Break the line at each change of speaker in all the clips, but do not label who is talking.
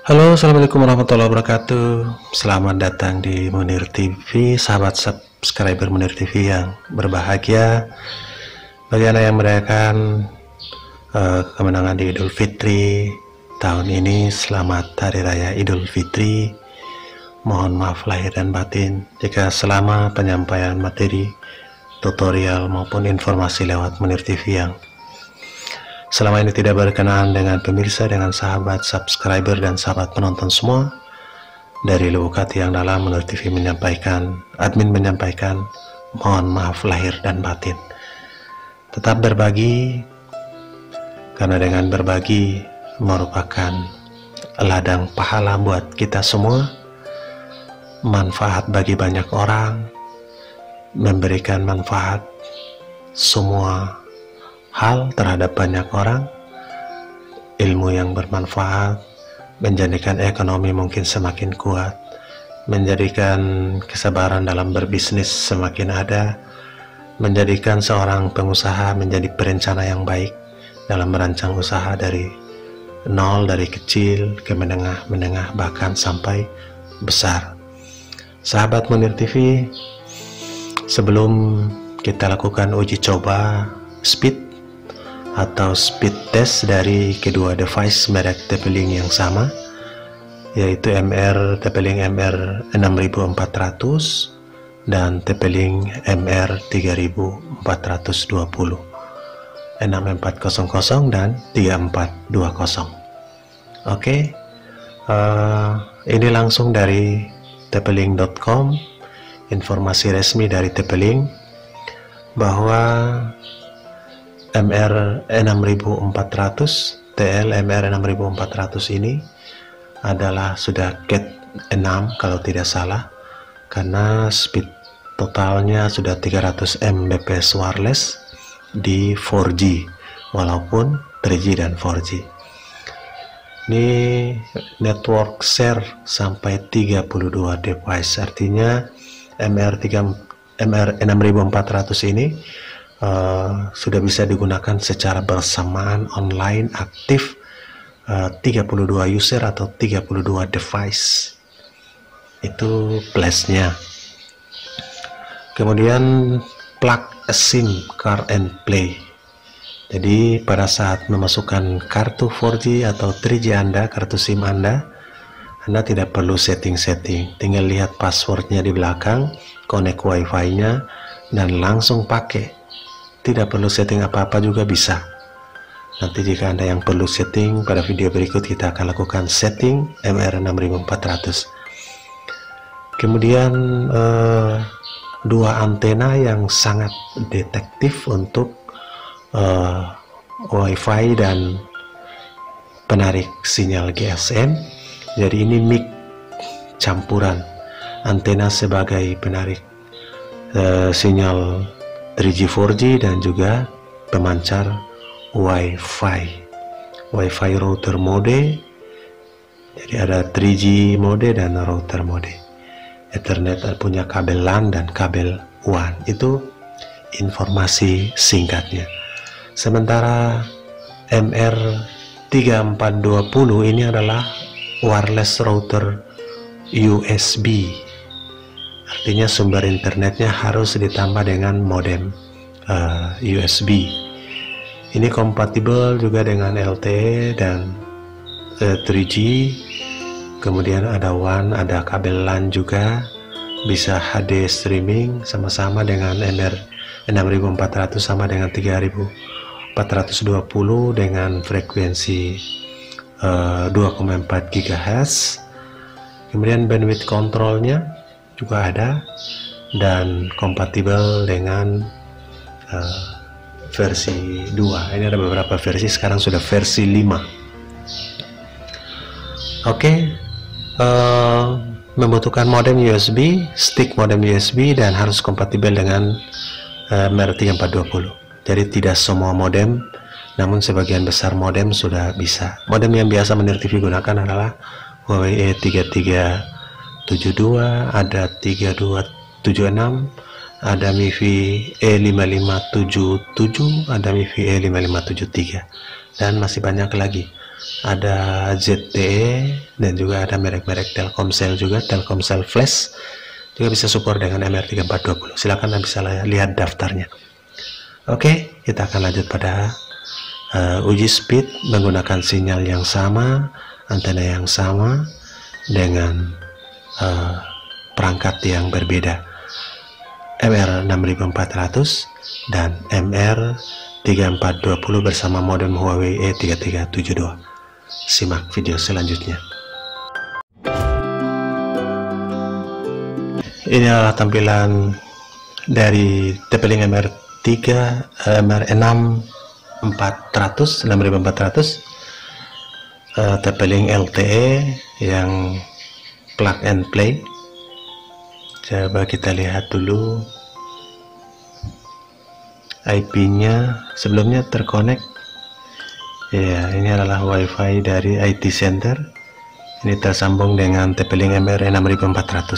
Halo, assalamualaikum warahmatullahi wabarakatuh. Selamat datang di Munir TV, sahabat subscriber Munir TV yang berbahagia. Bagi Anda yang merayakan kemenangan di Idul Fitri tahun ini, selamat Hari Raya Idul Fitri. Mohon maaf lahir dan batin jika selama penyampaian materi, tutorial maupun informasi lewat Munir TV yang selama ini tidak berkenaan dengan pemirsa, dengan sahabat, subscriber, dan sahabat penonton semua. Dari lubuk hati yang dalam, Munir TV menyampaikan, admin menyampaikan, mohon maaf lahir dan batin. Tetap berbagi, karena dengan berbagi merupakan ladang pahala buat kita semua, manfaat bagi banyak orang, memberikan manfaat semua hal terhadap banyak orang, ilmu yang bermanfaat, menjadikan ekonomi mungkin semakin kuat, menjadikan kesabaran dalam berbisnis semakin ada, menjadikan seorang pengusaha menjadi perencana yang baik dalam merancang usaha dari nol, dari kecil ke menengah, bahkan sampai besar. Sahabat Munir TV, sebelum kita lakukan uji coba speed atau speed test dari kedua device merek TP-Link yang sama, yaitu TP-Link MR 6400 dan TP-Link MR 3420, 6400 dan 3420. Oke, ini langsung dari tplink.com, informasi resmi dari TP-Link bahwa MR 6400 TL MR 6400 ini adalah sudah Cat 6 kalau tidak salah, karena speed totalnya sudah 300 Mbps wireless di 4G walaupun 3G dan 4G. Ini network share sampai 32 device, artinya MR 6400 ini sudah bisa digunakan secara bersamaan online aktif 32 user atau 32 device. Itu plusnya. Kemudian plug a SIM card and play. Jadi pada saat memasukkan kartu 4G atau 3G Anda, kartu SIM Anda tidak perlu setting-setting, tinggal lihat passwordnya di belakang, connect wifi-nya, dan langsung pakai. Tidak perlu setting apa-apa juga bisa. Nanti jika Anda yang perlu setting, pada video berikut kita akan lakukan setting MR 6400. Kemudian dua antena yang sangat detektif untuk wifi dan penarik sinyal GSM. Jadi ini mic campuran, antena sebagai penarik sinyal 3G 4G dan juga pemancar Wi-Fi router mode. Jadi ada 3G mode dan router mode. Ethernet punya kabel LAN dan kabel WAN. Itu informasi singkatnya. Sementara MR 3420 ini adalah wireless router USB. Artinya sumber internetnya harus ditambah dengan modem USB. Ini kompatibel juga dengan LTE dan 3G. Kemudian ada WAN, ada kabel LAN juga, bisa HD streaming sama-sama dengan MR 6400 sama dengan 3420 dengan frekuensi 2,4 GHz. Kemudian bandwidth kontrolnya juga ada dan kompatibel dengan versi 2. Ini ada beberapa versi, sekarang sudah versi 5. Oke, membutuhkan modem USB, stick modem USB, dan harus kompatibel dengan MR 3420. Jadi tidak semua modem, namun sebagian besar modem sudah bisa. Modem yang biasa Munir TV gunakan adalah Huawei E3372, ada 3276, ada MIFI E5577, ada MIFI E5573, dan masih banyak lagi. ada ZTE, dan juga ada merek-merek Telkomsel juga, Telkomsel Flash juga bisa support dengan MR3420. Silakan Anda bisa lihat daftarnya. Oke, kita akan lanjut pada uji speed menggunakan sinyal yang sama, antena yang sama, dengan perangkat yang berbeda, MR6400 dan MR3420 bersama modem Huawei E3372. Simak video selanjutnya. Ini adalah tampilan dari TP-Link MR6400 TP-Link LTE yang plug and play. Coba kita lihat dulu IP-nya. Sebelumnya terkonek ya, ini adalah WiFi dari IT Center. Ini tersambung dengan TP-Link MR6400.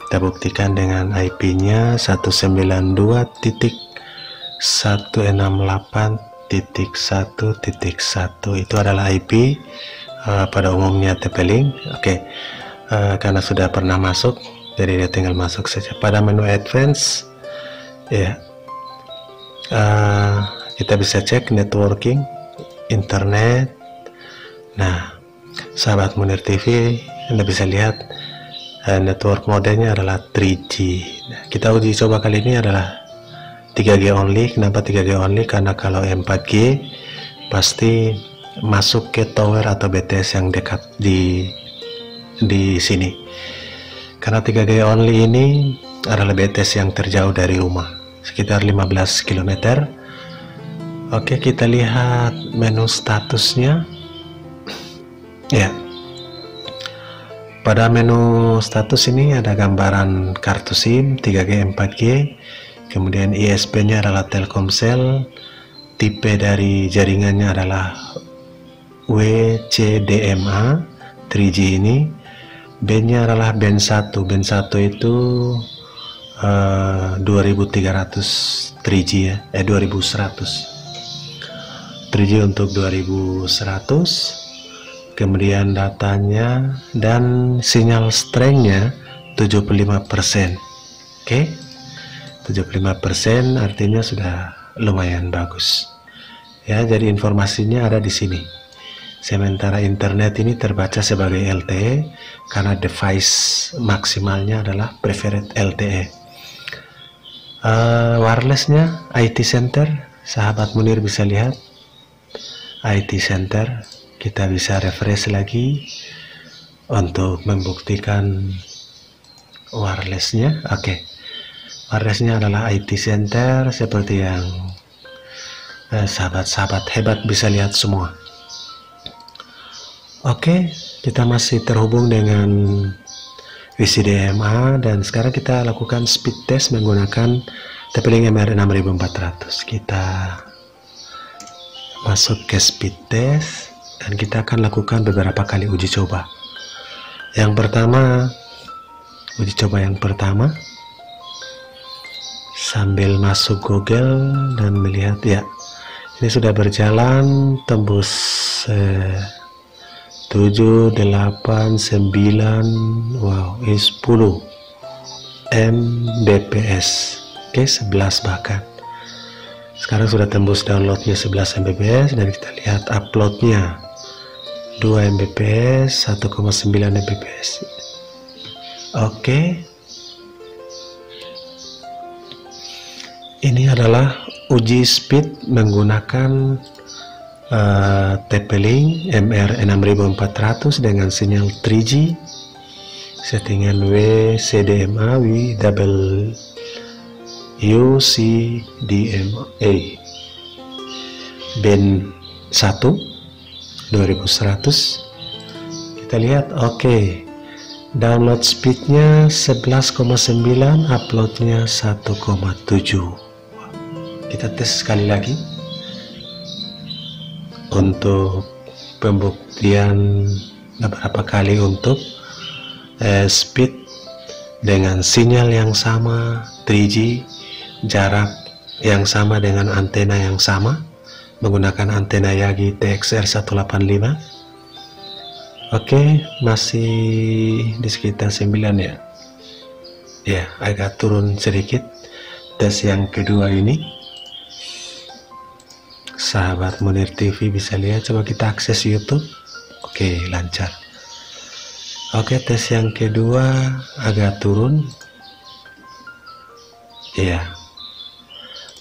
Kita buktikan dengan IP-nya 192.168.1.1. itu adalah IP pada umumnya TP-Link. Oke, karena sudah pernah masuk, jadi dia tinggal masuk saja pada menu advance ya. Kita bisa cek networking, internet. Nah, sahabat Munir TV, Anda bisa lihat network modenya adalah 3G. Nah, kita uji coba kali ini adalah 3G only. Kenapa 3G only? Karena kalau 4G pasti masuk ke tower atau BTS yang dekat di sini. Karena 3G only ini adalah BTS yang terjauh dari rumah, sekitar 15 km. Oke, kita lihat menu statusnya ya. Pada menu status ini ada gambaran kartu SIM 3G 4G, kemudian ISP nya adalah Telkomsel, tipe dari jaringannya adalah WCDMA 3G ini, band-nya adalah band 1. Band 1 itu 2300 3G ya, 2100 3G untuk 2100. Kemudian datanya dan sinyal strength-nya 75%. Oke, 75% artinya sudah lumayan bagus ya. Jadi informasinya ada di sini. Sementara internet ini terbaca sebagai LTE karena device maksimalnya adalah preferred LTE. Wirelessnya IT Center, sahabat Munir bisa lihat IT Center. Kita bisa refresh lagi untuk membuktikan wirelessnya. Oke, wirelessnya adalah IT Center seperti yang sahabat-sahabat hebat bisa lihat semua. Oke, kita masih terhubung dengan WCDMA dan sekarang kita lakukan speed test menggunakan TP-Link MR6400. Kita masuk ke speed test dan kita akan lakukan beberapa kali uji coba. Yang pertama, uji coba yang pertama sambil masuk Google dan melihat ya, ini sudah berjalan tembus 7, 8, 9, wow, 10 Mbps. Oke, 11 bahkan. Sekarang sudah tembus downloadnya 11 Mbps dan kita lihat uploadnya 2 Mbps, 1,9 Mbps. Oke. Ini adalah uji speed menggunakan TP-Link MR6400 dengan sinyal 3G, settingan WCDMA WCDMA band 1 2100. Kita lihat, oke, download speednya 11,9, uploadnya 1,7. Kita tes sekali lagi untuk pembuktian beberapa kali untuk speed dengan sinyal yang sama 3G, jarak yang sama dengan antena yang sama menggunakan antena Yagi TXR 185. Oke, masih di sekitar 9 ya. Ya, agak turun sedikit. Tes yang kedua ini, sahabat Munir TV bisa lihat. Coba kita akses YouTube. Oke, lancar. Oke, tes yang kedua agak turun. Ya,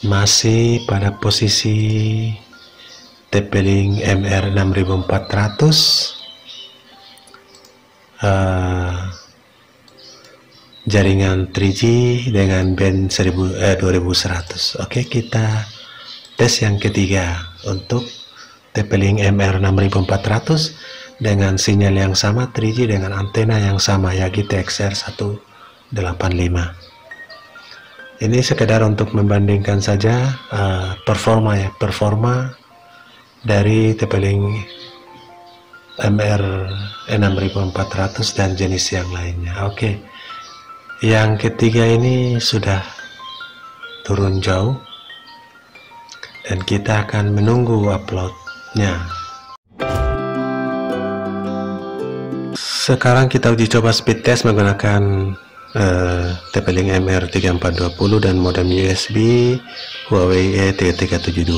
masih pada posisi TP-Link MR 6400, jaringan 3G dengan band 2100. Oke, kita tes yang ketiga untuk TP-Link MR 6400 dengan sinyal yang sama, 3G dengan antena yang sama, Yagi TXR 185. Ini sekedar untuk membandingkan saja performa dari TP-Link MR 6400 dan jenis yang lainnya. Oke, yang ketiga ini sudah turun jauh dan kita akan menunggu uploadnya. Sekarang kita uji coba speed test menggunakan TP-Link MR 3420 dan modem USB Huawei E3372.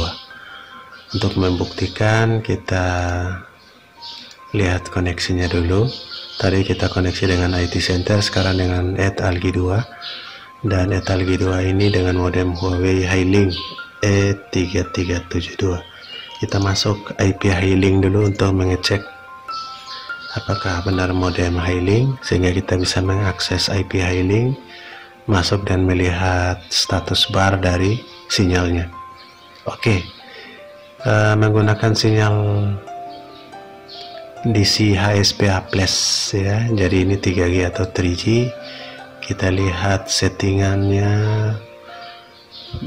Untuk membuktikan, kita lihat koneksinya dulu. Tadi kita koneksi dengan IT Center, sekarang dengan Algi 2, dan Algi 2 ini dengan modem Huawei Highlink E3372. Kita masuk IP Highlink dulu untuk mengecek apakah benar modem Highlink, sehingga kita bisa mengakses IP Highlink, masuk dan melihat status bar dari sinyalnya. Oke, menggunakan sinyal DC HSPA Plus ya, jadi ini 3G atau 3G. Kita lihat settingannya,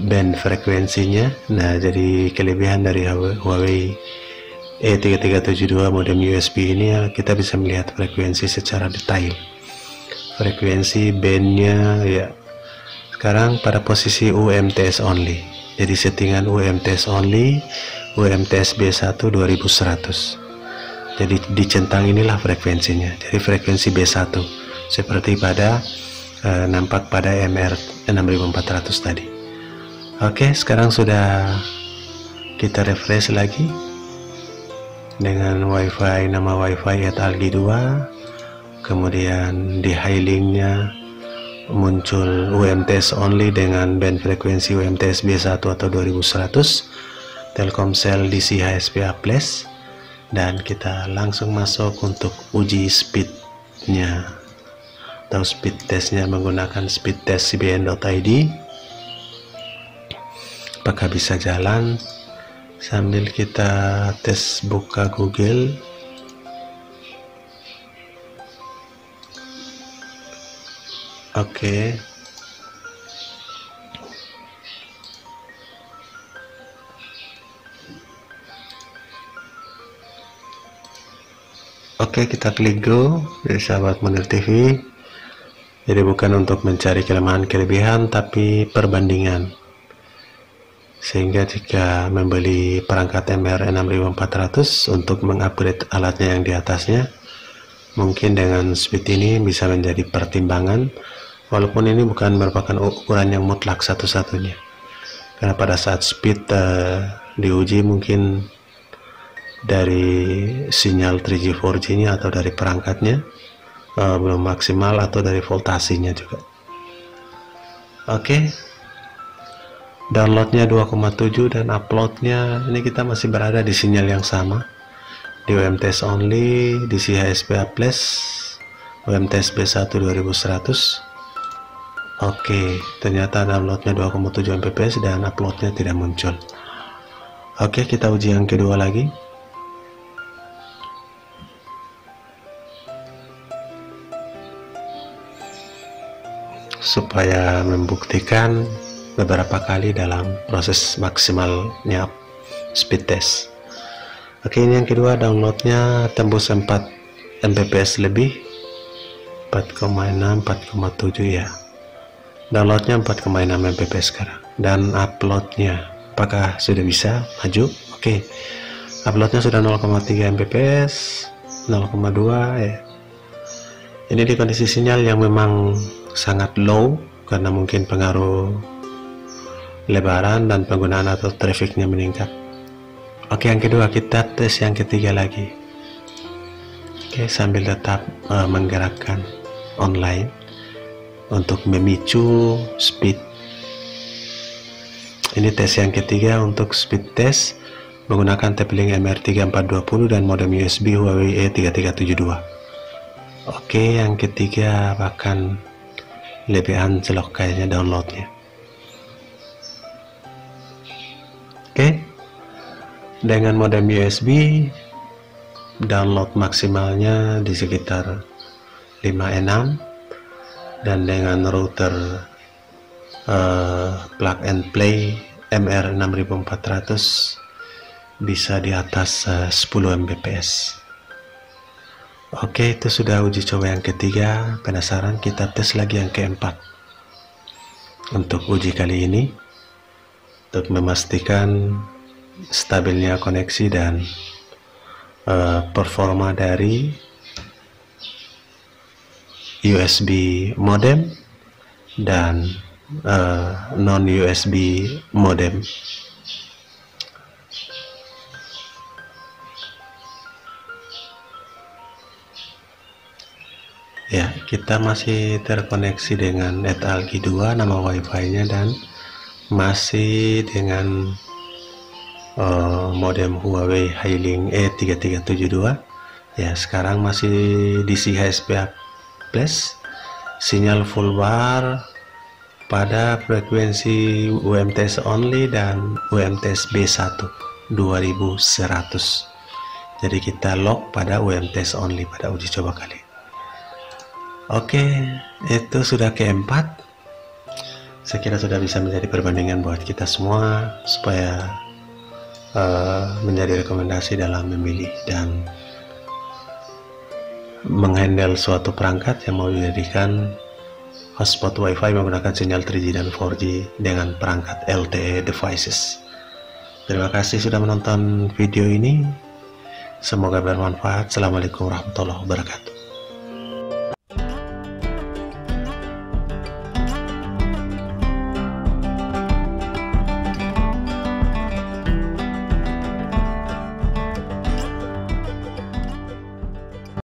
band frekuensinya. Nah, jadi kelebihan dari Huawei E3372 modem USB ini ya, kita bisa melihat frekuensi secara detail. Frekuensi bandnya ya, sekarang pada posisi UMTS only. Jadi settingan UMTS only, UMTS B1 2100. Jadi di centang inilah frekuensinya. Jadi frekuensi B1 seperti pada nampak pada MR 6400 tadi. Oke, sekarang sudah kita refresh lagi dengan WiFi, nama WiFi Algi 2. Kemudian di Highlink-nya muncul UMTS only dengan band frekuensi UMTS B1 atau 2100, Telkomsel DC HSPA Plus, dan kita langsung masuk untuk uji speednya atau speed testnya menggunakan speed test cbn.id. Apakah bisa jalan? Sambil kita tes buka Google. Oke. Oke, kita klik go dari sahabat Munir TV. Jadi bukan untuk mencari kelemahan-kelebihan, tapi perbandingan. Sehingga jika membeli perangkat MR 6400 untuk mengupgrade alatnya yang di atasnya, mungkin dengan speed ini bisa menjadi pertimbangan, walaupun ini bukan merupakan ukuran yang mutlak satu-satunya. Karena pada saat speed diuji mungkin dari sinyal 3G 4G nya atau dari perangkatnya belum maksimal, atau dari voltasenya juga. Oke, downloadnya 2,7 dan uploadnya ini kita masih berada di sinyal yang sama, di UMTS only, di CHSPA Plus, UMTS B1 2100. Oke, ternyata downloadnya 2,7 Mbps dan uploadnya tidak muncul. Oke, kita uji yang kedua lagi. Supaya membuktikan beberapa kali dalam proses maksimalnya speed test. Oke, ini yang kedua, downloadnya tembus 4 Mbps lebih, 4,6, 4,7 ya. Downloadnya 4,6 Mbps sekarang, dan uploadnya apakah sudah bisa maju? Oke. Uploadnya sudah 0,3 Mbps, 0,2 ya. Ini di kondisi sinyal yang memang sangat low karena mungkin pengaruh lebaran dan penggunaan atau trafficnya meningkat. Oke, yang kedua kita tes yang ketiga lagi. Oke, sambil tetap menggerakkan online untuk memicu speed. Ini tes yang ketiga untuk speed test menggunakan Taplink MR3420 dan modem USB Huawei E3372. Oke, yang ketiga bahkan lebih anjlok kayaknya downloadnya. Oke, dengan modem USB download maksimalnya di sekitar 5 dan dengan router plug and play MR6400 bisa di atas 10 Mbps. Oke, itu sudah uji coba yang ketiga. Penasaran? Kita tes lagi yang keempat untuk uji kali ini, untuk memastikan stabilnya koneksi dan performa dari USB modem dan non USB modem. Ya, kita masih terkoneksi dengan Netalgi 2 nama wifi-nya dan masih dengan modem Huawei Hailing E3372. Ya, sekarang masih DC HSPA plus, sinyal full bar pada frekuensi UMTS only dan UMTS B1 2100. Jadi kita lock pada UMTS only pada uji coba kali. Oke, itu sudah keempat. Saya kira sudah bisa menjadi perbandingan buat kita semua supaya menjadi rekomendasi dalam memilih dan menghandle suatu perangkat yang mau dijadikan hotspot WiFi menggunakan sinyal 3G dan 4G dengan perangkat LTE devices. Terima kasih sudah menonton video ini. Semoga bermanfaat. Assalamualaikum warahmatullahi wabarakatuh.